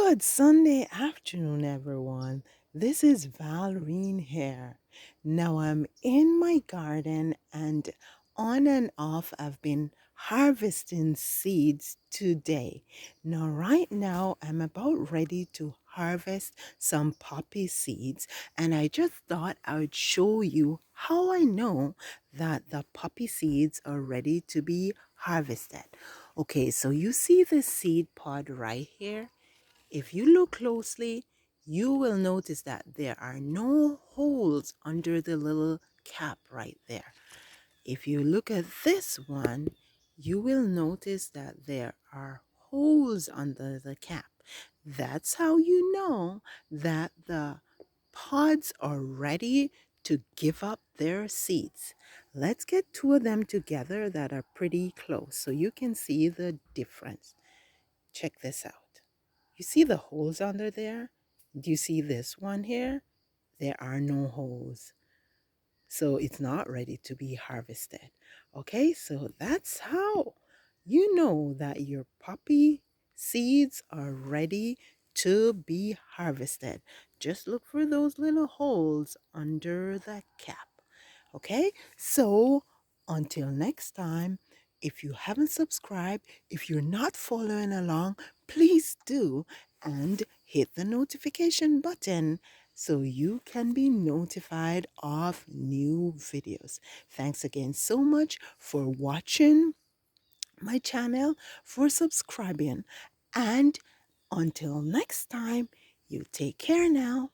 Good Sunday afternoon, everyone. This is Valreen here. Now I'm in my garden and on and off I've been harvesting seeds today. Now, right now, I'm about ready to harvest some poppy seeds, and I just thought I would show you how I know that the poppy seeds are ready to be harvested. Okay, so you see the seed pod right here? If you look closely, you will notice that there are no holes under the little cap right there. If you look at this one, you will notice that there are holes under the cap. That's how you know that the pods are ready to give up their seeds. Let's get two of them together that are pretty close so you can see the difference. Check this out. You see the holes under there? Do you see this one here? There are no holes. So it's not ready to be harvested. Okay, so that's how you know that your poppy seeds are ready to be harvested. Just look for those little holes under the cap. Okay, so until next time, if you haven't subscribed, if you're not following along, please do and hit the notification button so you can be notified of new videos. Thanks again so much for watching my channel, for subscribing, and until next time, you take care now.